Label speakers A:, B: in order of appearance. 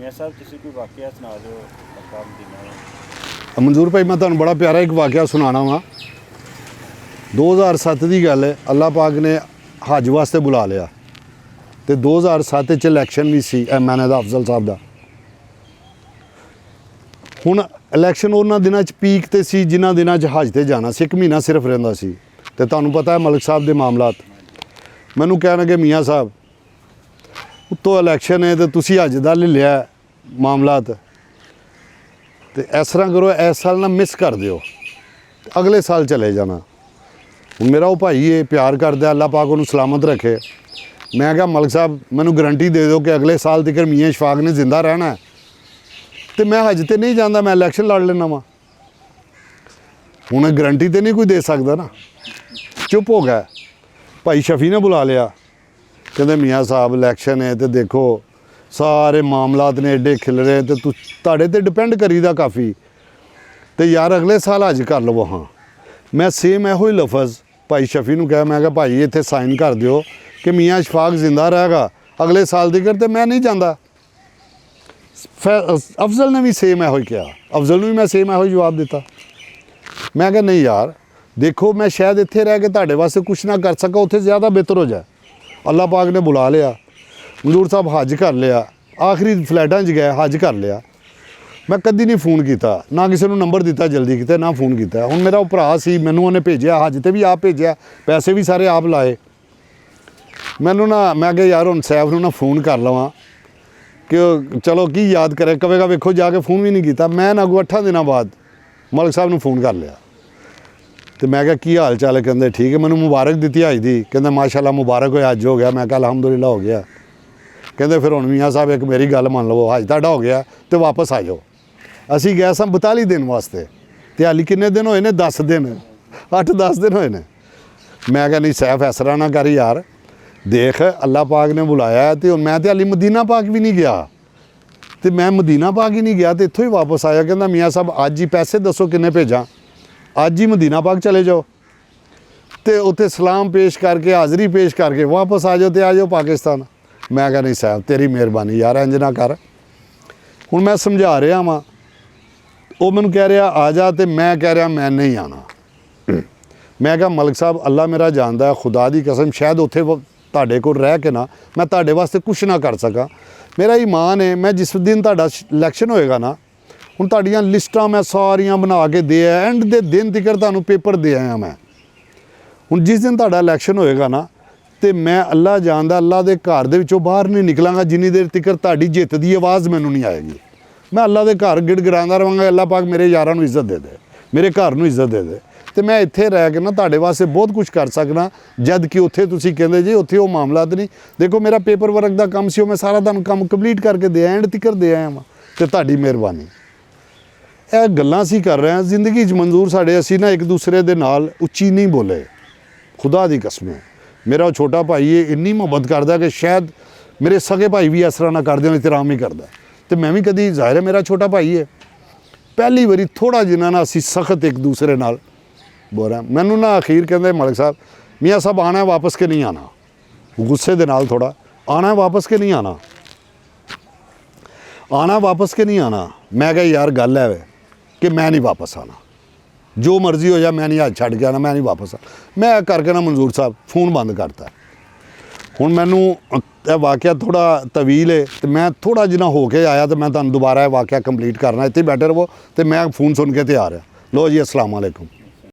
A: मियाँ साहब तुसी कोई वाकया सुना दो मक्का मदीना दा।
B: मंजूर भाई मैं तुहानूं बड़ा प्यारा एक वाकया सुनाना वा। 2007 की गल है, अल्लाह पाक ने हज वास्ते बुला लिया तो 2007 च इलैक्शन भी सी MNA दा अफजल साहब का। हुण इलैक्शन उन्होंने दिनों पीक ते सी जिन्होंने दिनों हज ते जाना सी, 1 महीना सिर्फ रहिंदा सी ते तुहानूं पता है मलिक साहब के मामलात। मैनूं कहण लगे मियाँ साहब उत्तों इलैक्शन है तो तुसीं हज दा ले लिया मामलात, तो इस तरह करो इस साल ना मिस कर दिओ, अगले साल चले जाना। मेरा वो भाई है, प्यार करदा, अल्लाह पाक उन्होंने सलामत रखे। मैं क्या मलिक साहब मैनू गारंटी दे दो कि अगले साल तक मियाँ इशफाक ने जिंदा रहना है, तो मैं हज तो नहीं जाता, मैं इलैक्शन लड़ लेना वा। हूँ गारंटी तो नहीं कोई दे सकता ना। चुप हो गया। भाई शफी ने बुला लिया, कहते मियाँ साहब इलैक्शन है तो देखो सारे मामलात ने एडे खिल रहे, तो तुहाडे ते डिपेंड करीदा काफ़ी, तो यार अगले साल हज कर लवो। हाँ मैं सेम एहो ही लफज भाई शफी नूं कहा, मैं क्या भाई इत्थे साइन कर दिओ कि मियाँ इशफाक जिंदा रहेगा अगले साल तक, तो मैं नहीं जाता। अफजल ने भी सेम एहो ही कहा, अफजल नूं भी मैं सेम एहो ही जवाब दिता। मैं क्या नहीं यार देखो मैं शायद इत्थे रह के तुहाडे वास्ते कुछ ना कर सका, उत्थे ज़्यादा बेहतर हो जाए। अल्लाह पाक ने बुला लिया, मंजूर साहब हज कर लिया, आखिरी फ्लैटां च गए हज कर लिया। मैं कदी नहीं फोन किया, ना किसी को नंबर दिता जल्दी किते, ना फोन किया। हुण मेरा भरा सी, मैनू उन्हें भेजा हज ते भी आप भेजा, पैसे भी सारे आप लाए। मैनू ना मैं क्या यार हुण सैफ नूं ना फोन कर लवां कि चलो की याद करे, कवेगा वेखो जाके फोन भी नहीं किया। मैं ना 8 दिनों बाद मलिक साहब नूं फोन कर लिया, तो मैं क्या की हाल चाल है, कहते ठीक है। मैनू मुबारक दी हज दी, कहते माशाअल्लाह मुबारक हो हज हो गया। मैं कहा अलहमदुलिल्लाह हो गया। कहते फिर हुण मियाँ साहब एक मेरी गल मान लवो, हज तुहाडा हो गया तो वापस आ जाओ। असी गए सां 42 दिन वास्ते, तो हाली किन्ने दिन होए ने, 10 दिन 8-10 दिन होए ने। मैं क्या नहीं सैफ इस तरह ना कर यार, देख अल्लाह पाक ने बुलाया, तो मैं तो हाली मदीना पाक भी नहीं गया, तो मैं मदीना पाक ही नहीं गया, तो इत्थों ही वापस आया। कहता मियाँ साहब अज ही पैसे दसो किन्ने भेजा, अज ही मदीना पाक चले जाओ, तो उत्थे सलाम पेश करके हाज़री पेश करके वापस आ जाओ, तो आ जाओ पाकिस्तान। मैं क्या नहीं साहब तेरी मेहरबानी यार, इंज ना कर। हुण मैं समझा रहा वां, वो मैनू कह रहा आ जा, तो मैं कह रहा मैं नहीं आना। मैं क्या मलिक साहब अल्लाह मेरा जानदा है, खुदा दी कसम शायद उत्थे तुहाडे कोल रह के ना मैं तुहाडे वास्ते कुछ ना कर सका। मेरा ईमान है मैं जिस दिन तुहाडा इलैक्शन होएगा ना, हुण तुहाडीआं लिस्टां मैं सारियां बना के दे आया, एंड दे दिन तक तुहानूं पेपर दे आया मैं। हुण जिस दिन तुहाडा इलैक्शन होएगा ना, तो मैं अल्लाह जानदा अल्लाह दे घर दे विचों बाहर नहीं निकलांगा जिन्नी देर तक तुहाडी जित दी आवाज़ मैनू नहीं आएगी। मैं अल्लाह के घर गिड़गिड़ांदा रहांगा, अल्लाह पाक मेरे यारां नूं इज्जत दे दे, मेरे घर नूं इज्जत दे दे, तो मैं इत्थे रह के ना तुहाडे वास्ते बहुत कुछ कर सकना, जद कि उत्थे तुसीं कहंदे जी उत्थे वो मामलात नहीं। देखो मेरा पेपर वर्क का काम सी, मैं सारा तुहानूं काम कंप्लीट करके दे आया, एंड तिकर दे आया वां, ते तुहाडी मेहरबानी। ਇਹ ਗੱਲਾਂ ਅਸੀਂ कर रहे हैं जिंदगी 'ਚ मंजूर साढ़े असी ना एक दूसरे दे नाल उच्ची नहीं बोले, खुदा दी कसम। मेरा वो छोटा भाई है इन्नी मुहब्बत करता कि शायद मेरे सगे भाई भी इस तरह ना करते हो, एहतराम ही करता, तो मैं भी कभी जाहिर है मेरा छोटा भाई है। पहली बारी थोड़ा जिन्ना ना असी सख्त एक दूसरे नाल बोल रहे। मैनू ना अखीर कहते मलिक साहब मियाँ साहब आना है वापस के नहीं आना, गुस्से दे नाल थोड़ा आना है वापस के नहीं आना, आना वापस के नहीं आना। मैं कहा यार गल है कि मैं नहीं वापस आना, जो मर्जी हो जाए मैं नहीं हज छड़ के आना, मैं नहीं वापस आना। मैं करके ना मंजूर साहब फोन बंद करता। हुण मैनू वाकया थोड़ा तवील है, तो मैं थोड़ा जिन्ना हो के आया, तो मैं तुहानूं दोबारा वाकया कंप्लीट करना, इत्थे बैठे रहो, तो मैं फोन सुन के तैयार है। लो जी अस्सलाम वालेकुम।